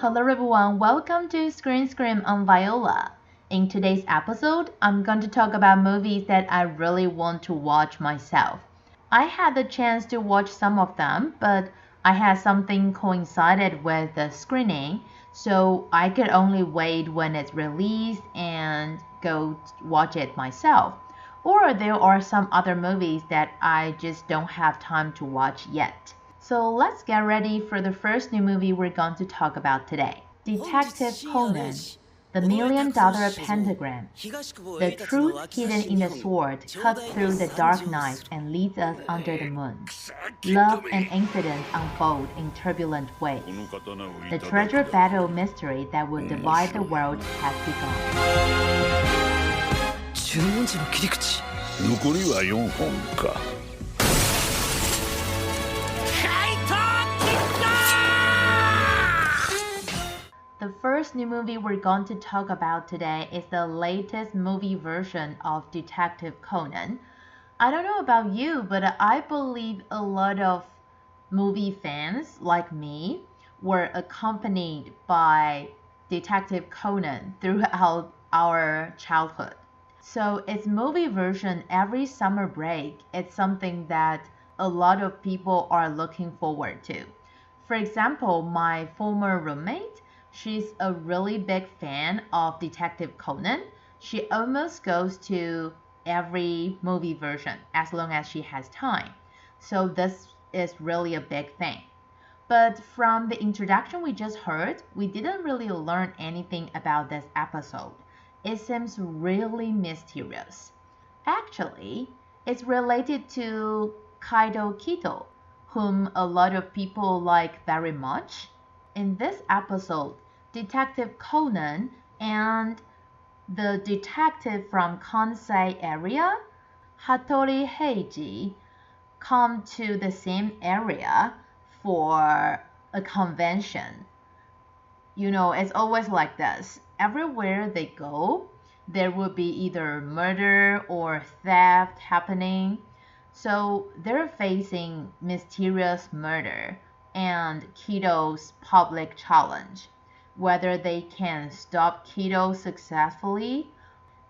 Hello everyone, welcome to Screen Scream on Viola. In today's episode, I'm going to talk about movies that I really want to watch myself. I had the chance to watch some of them, but I had something coincided with the screening, so I could only wait when it's released and go watch it myself. Or there are some other movies that I just don't have time to watch yet. So let's get ready for the first new movie we're going to talk about today. Detective Conan, The Million Dollar Pentagram. The truth hidden in the sword cuts through the dark night and leads us under the moon. Love and incidents unfold in turbulent ways. The treasure battle mystery that will divide the world has begun. 注文時の切り口残りは4本か。The first new movie we're going to talk about today is the latest movie version of Detective Conan. I don't know about you, but I believe a lot of movie fans like me were accompanied by Detective Conan throughout our childhood. So its movie version every summer break is something that a lot of people are looking forward to. For example, my former roommate, she's a really big fan of Detective Conan. She almost goes to every movie version as long as she has time. So this is really a big thing. But from the introduction we just heard, we didn't really learn anything about this episode. It seems really mysterious. Actually, it's related to Kaido Kito, whom a lot of people like very much. In this episode, Detective Conan and the detective from Kansai area, Hattori Heiji, come to the same area for a convention. You know, it's always like this. Everywhere they go, there will be either murder or theft happening. So they're facing mysterious murder and Kito's public challenge. Whether they can stop Kito successfully,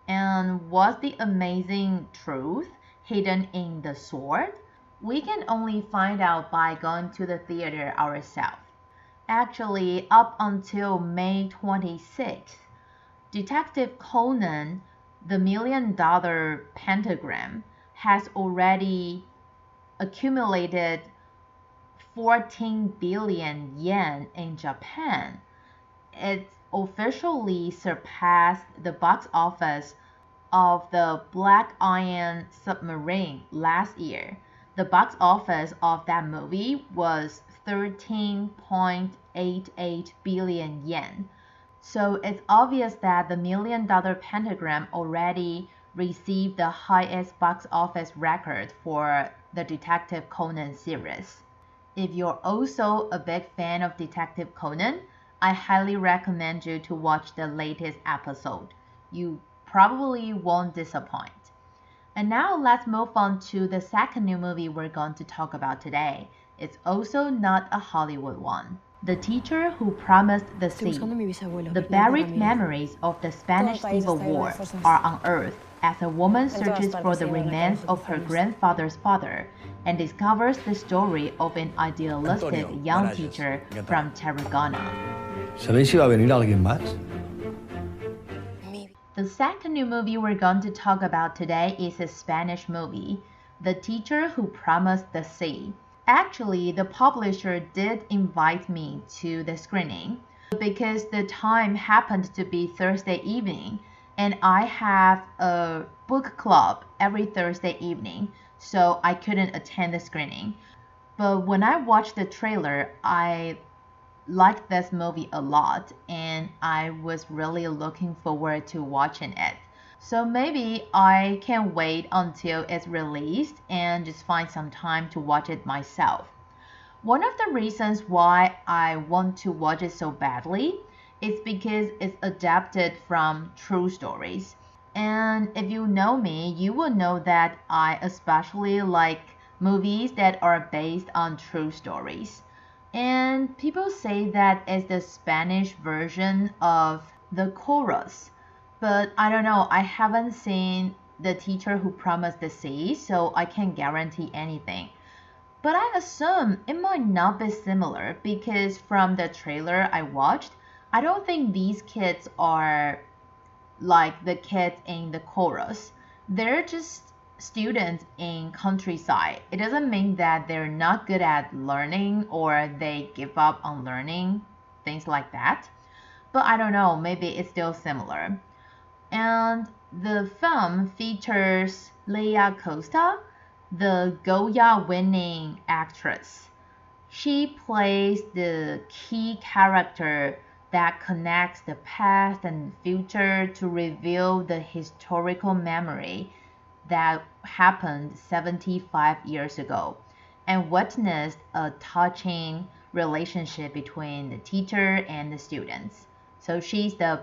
and what's the amazing truth hidden in the sword, we can only find out by going to the theater ourselves. Actually, up until May 26th, Detective Conan, The Million Dollar Pentagram, has already accumulated 14 billion yen in Japan. It officially surpassed the box office of the Black Iron Submarine last year. The box office of that movie was 13.88 billion yen. So it's obvious that the Million Dollar Pentagram already received the highest box office record for the Detective Conan series. If you're also a big fan of Detective Conan, I highly recommend you to watch the latest episode. You probably won't disappoint. And now let's move on to the second new movie we're going to talk about today. It's also not a Hollywood one. The Teacher Who Promised the Sea. The buried memories of the Spanish Civil War are unearthed as a woman searches for the remains of her grandfather's father and discovers the story of an idealistic young teacher from Tarragona. ¿Sabéis si va a venir alguien más? The second new movie we're going to talk about today is a Spanish movie, The Teacher Who Promised the Sea. Actually, the publisher did invite me to the screening because the time happened to be Thursday evening and I have a book club every Thursday evening, so I couldn't attend the screening. But when I watched the trailer, I liked this movie a lot and I was really looking forward to watching it. So maybe I can wait until it's released and just find some time to watch it myself. One of the reasons why I want to watch it so badly is because it's adapted from true stories. And if you know me, you will know that I especially like movies that are based on true stories. And people say that it's the Spanish version of the chorus. But I don't know, I haven't seen the teacher who promised the sea, so I can't guarantee anything. But I assume it might not be similar because from the trailer I watched, I don't think these kids are like the kids in the chorus. They're just students in countryside. It doesn't mean that they're not good at learning or they give up on learning, things like that. But I don't know, maybe it's still similar. And the film features Leia Costa, the Goya winning actress. She plays the key character that connects the past and future to reveal the historical memory that happened 75 years ago and witnessed a touching relationship between the teacher and the students. So she's the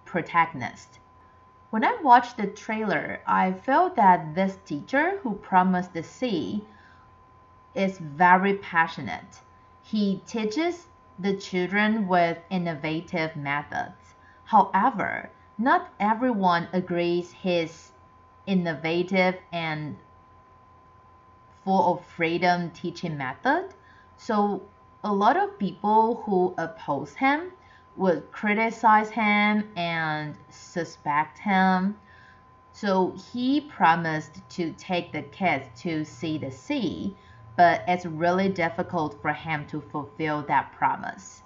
protagonist. When I watched the trailer, I felt that this teacher who promised the sea is very passionate. He teaches the children with innovative methods. However, not everyone agrees his innovative and full of freedom teaching method. So a lot of people who oppose him would criticize him and suspect him. So he promised to take the kids to see the sea, but it's really difficult for him to fulfill that promise.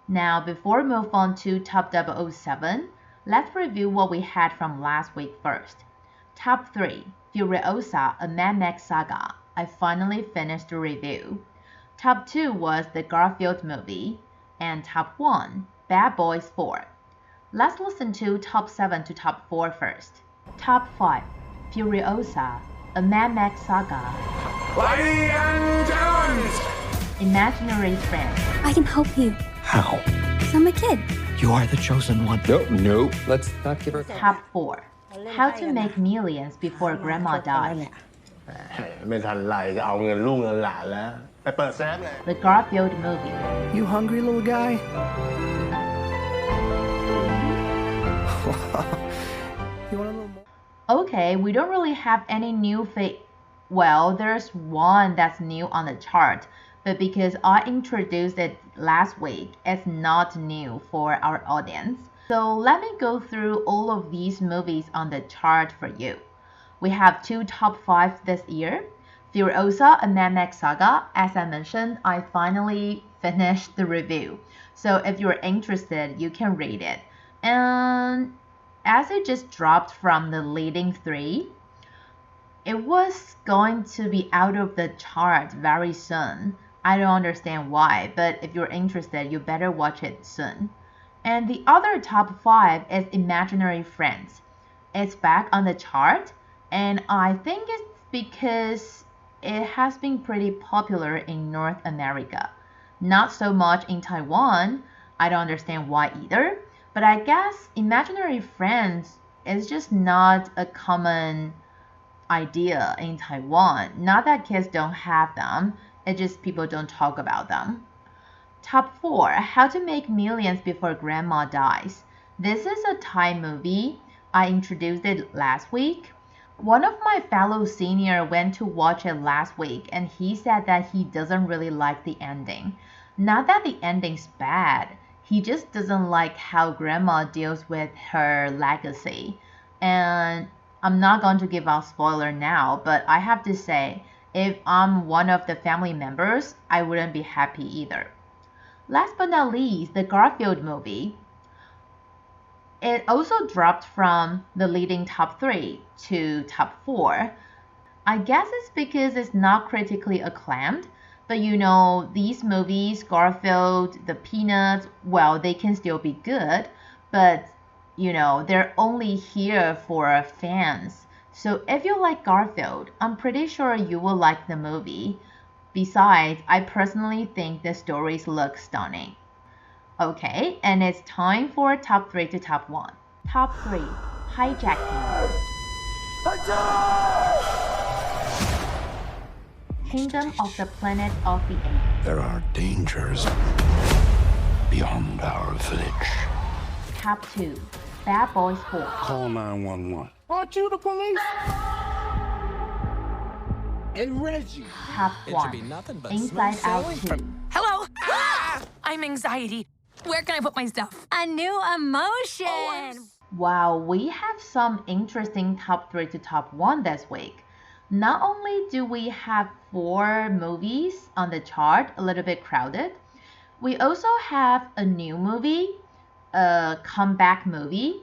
Now, before we move on to Top 007, let's review what we had from last week first. Top 3, Furiosa, a Mad Max saga. I finally finished the review. Top 2 was the Garfield movie. And Top 1, Bad Boys 4. Let's listen to Top 7 to Top 4 first. Top 5, Furiosa, a Mad Max saga. Ladies and gentlemen! Imaginary Friends. I can help you. How? 'Cause I'm a kid. You are the chosen one. No. Let's not give her. Top 4, How to Make Millions Before Grandma Dies. ไม่ทันไรจะเอาเงินลูกเงินหลานแล้ว ไปเปิดแซฟเลย The Garfield movie. You hungry, little guy? You want a little more? Okay, we don't really have any new well, there's one that's new on the chart, but because I introduced it last week, it's not new for our audience. So let me go through all of these movies on the chart for you. We have 2 top 5 this year. Furiosa, a Mad Max saga. As I mentioned, I finally finished the review. So if you're interested, you can read it. And as it just dropped from the leading 3, it was going to be out of the chart very soon. I don't understand why, but if you're interested, you better watch it soon. And the other top 5 is Imaginary Friends. It's back on the chart, and I think it's because it has been pretty popular in North America. Not so much in Taiwan. I don't understand why either, but I guess Imaginary Friends is just not a common idea in Taiwan. Not that kids don't have them, it's just people don't talk about them. Top 4, How to Make Millions Before Grandma Dies. This is a Thai movie. I introduced it last week. One of my fellow senior went to watch it last week and he said that he doesn't really like the ending. Not that the ending's bad, he just doesn't like how grandma deals with her legacy. And I'm not going to give out spoiler now, but I have to say, if I'm one of the family members, I wouldn't be happy either. Last but not least, the Garfield movie. It also dropped from the leading top 3 to top 4. I guess it's because it's not critically acclaimed, but you know, these movies, Garfield, the Peanuts, well, they can still be good, but you know, they're only here for fans. So if you like Garfield, I'm pretty sure you will like the movie. Besides, I personally think the stories look stunning. Okay, and it's time for top 3 to top 1. Top 3, Hijacking. Kingdom of the Planet of the Apes. There are dangers beyond our village. Cap 2, Bad Boys 4. Call 911. Aren't you the police? Hey, Reggie. Cap 1, Inside Out 2. Hello? I'm anxiety. Where can I put my stuff? A new emotion. Wow, we have some interesting top 3 to top 1 this week. Not only do we have 4 movies on the chart, a little bit crowded, we also have a new movie, a comeback movie,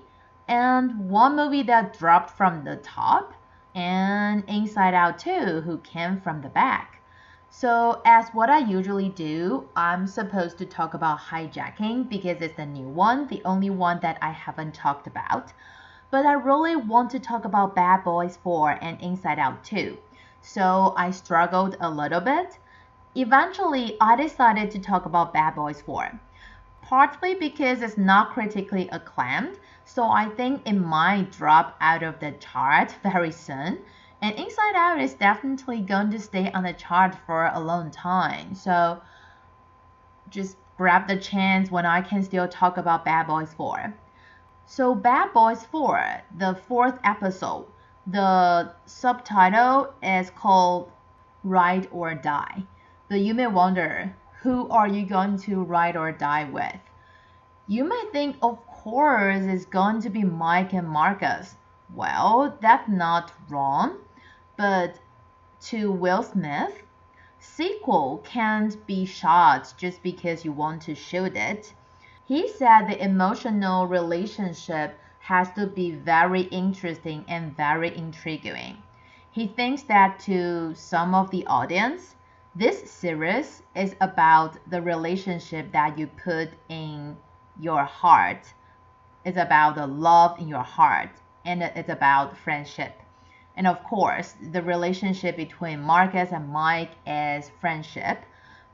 and one movie that dropped from the top, and Inside Out 2, who came from the back. So as what I usually do, I'm supposed to talk about Hijacking because it's the new one, the only one that I haven't talked about. But I really want to talk about Bad Boys 4 and Inside Out 2. So I struggled a little bit. Eventually, I decided to talk about Bad Boys 4. Partly because it's not critically acclaimed, so I think it might drop out of the chart very soon. And Inside Out is definitely going to stay on the chart for a long time. So just grab the chance when I can still talk about Bad Boys 4. So Bad Boys 4, the 4th episode, the subtitle is called Ride or Die. But you may wonder, who are you going to ride or die with? You may think, of course, it's going to be Mike and Marcus. Well, that's not wrong. But to Will Smith, sequel can't be shot just because you want to shoot it. He said the emotional relationship has to be very interesting and very intriguing. He thinks that to some of the audience, this series is about the relationship that you put in your heart. It's about the love in your heart, and it's about friendship. And of course, the relationship between Marcus and Mike is friendship,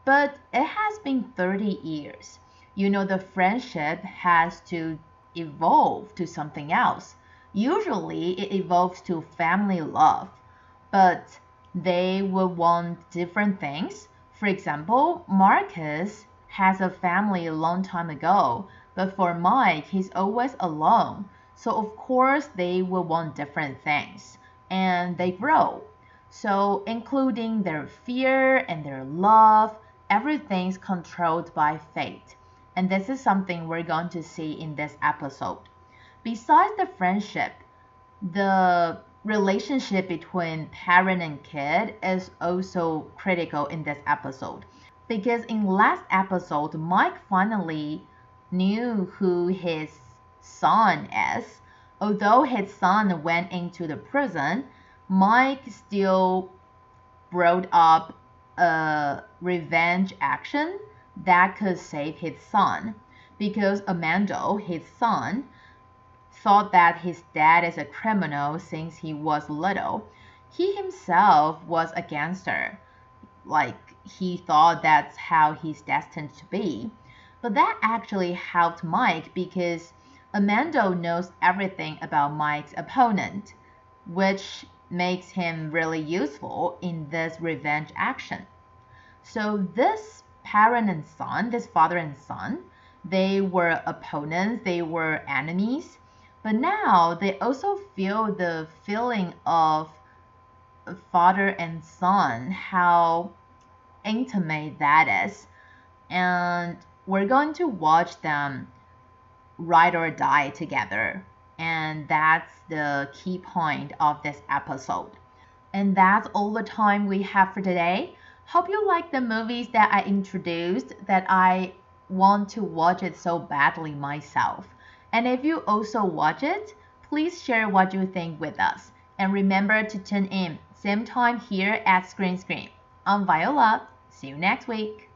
but it has been 30 years. You know, the friendship has to evolve to something else. Usually, it evolves to family love, but they will want different things. For example, Marcus has a family a long time ago, but for Mike, he's always alone. So of course, they will want different things. And they grow. So including their fear and their love, everything's controlled by fate. And this is something we're going to see in this episode. Besides the friendship, the relationship between parent and kid is also critical in this episode. Because in last episode, Mike finally knew who his son is. Although his son went into the prison, Mike still brought up a revenge action that could save his son. Because Amando, his son, thought that his dad is a criminal since he was little. He himself was a gangster. Like, he thought that's how he's destined to be. But that actually helped Mike because Amando knows everything about Mike's opponent, which makes him really useful in this revenge action. So this parent and son, this father and son, they were opponents, they were enemies, but now they also feel the feeling of father and son, how intimate that is. And we're going to watch them ride or die together. And that's the key point of this episode. And that's all the time we have for today. Hope you like the movies that I introduced, that I want to watch it so badly myself. And if you also watch it, please share what you think with us. And remember to tune in, same time here at Screen Scream. I'm Viola. See you next week.